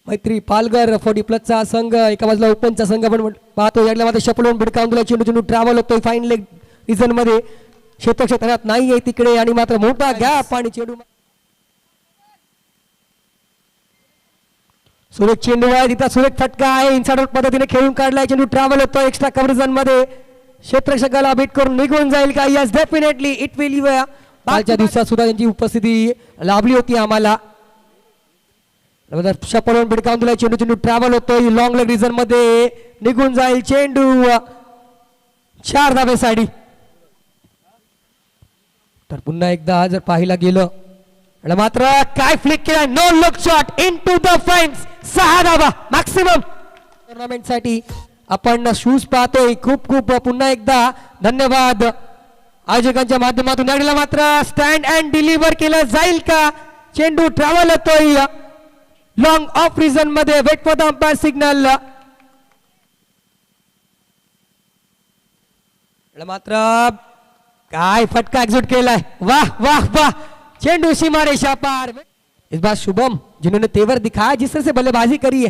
मैत्री पालघर 40+ संघ एका बाजूला ओपनचा संघ पण पाहतो. यातल्या मध्ये शपलून भिडकावून दिला चेंडू चेंडू ट्रॅव्हल होतोय फाईन लेग रिझन मध्ये क्षेत्रक्षेत्रात नाही आहे तिकडे आणि मात्र मोठा गॅप आणि चेंडू सुरेख चेंडू आहे तिथं सुरेख फटका आहे इनसाइड आउट पद्धतीने खेळून काढलाय चेंडू ट्रॅव्हल होतोय एक्स्ट्रा कव्हर झोन मध्ये क्षेत्रक्षकाला बीट करून निघून जाईल का yes definitely it will you. कालच्या दिवसात सुद्धा त्यांची उपस्थिती लाभली होती आम्हाला. शपलून भिडकावून दिला चेंडू चेंडू ट्रॅव्हल होतोय लॉंग लेग रिझन मध्ये निघून जाईल चेंडू 4 धावेसाठी. तर पुन्हा एकदा जर पाहायला गेलं मात्र काय फ्लिक केला no look shot into the fence 6 धावा मॅक्सिमम. टुर्नामेंट साठी आपण शूज पाहतोय खूप खूप पुन्हा एकदा धन्यवाद आयोजकांच्या माध्यमातून. याला मात्र स्टँड अँड डिलिव्हर केलं जाईल का चेंडू ट्रॅव्हल होतोय लॉंग ऑफ रिझन मध्ये wait for the umpire signal. मात्र काय फटका एक्झिट केलाय वाह वाह वाह चेंडू सीमा रेखा पार. इस बार शुभम जिन्होंने तेवर दिखाया जिस तरह से बल्लेबाजी करी है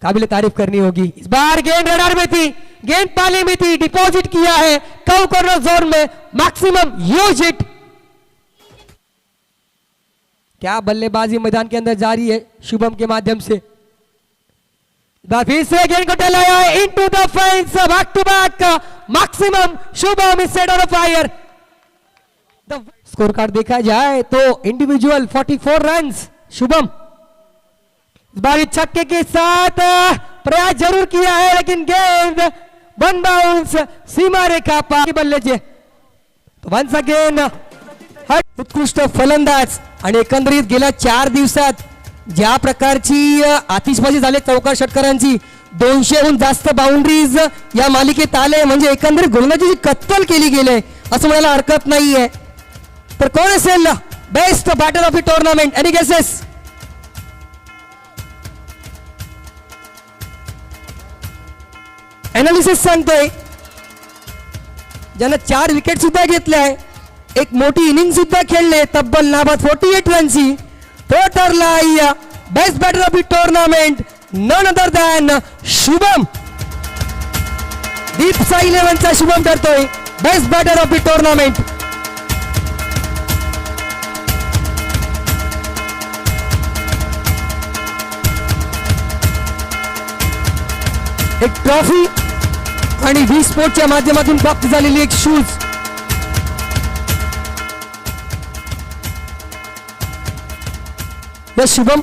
काबिल तारीफ करनी होगी. इस बार गेंद रडार में थी गेंद पाले में थी डिपॉजिट किया है कव कॉर्नर जोन में मैक्सिमम यूज इट. क्या बल्लेबाजी मैदान के अंदर जारी है शुभम के माध्यम से. फिर से गेंद को टलाया है into the fence back to back maximum Shubham is set on fire. Score card देखा जाए तो इंडिविजुअल 44 रन्स शुभम. इस बार छक्के के साथ प्रयास जरूर किया है लेकिन गेंद वन बाउंस सीमा रेखा पार बल्ले. तो वन्स अगेन उत्कृष्ट फलंदाज आणि एकंदरीत गेल्या 4 दिवसात ज्या प्रकारची आतिषबाजी झाली चौकार षटकारांची 200हून जास्त बाउंड्रीज या मालिकेत आले म्हणजे एकंदरीत गोलंदाजीची कत्तल केली गेली असं म्हणायला हरकत नाहीये. तर कोण असेल best batter of the tournament any guesses. Analysis सांगतोय ज्यानं 4 विकेट सुद्धा घेतल्या एक मोठी इनिंग सुद्धा खेळले तब्बल नाबाद 48 रनची. तो ठरला best batter of the tournament none other than Shubham. Deep Sai 11चा शुभम ठरतोय best batter of the tournament. एक ट्रॉफी आणि व्ही स्पोर्टच्या माध्यमातून प्राप्त झालेली एक शूज. शुभम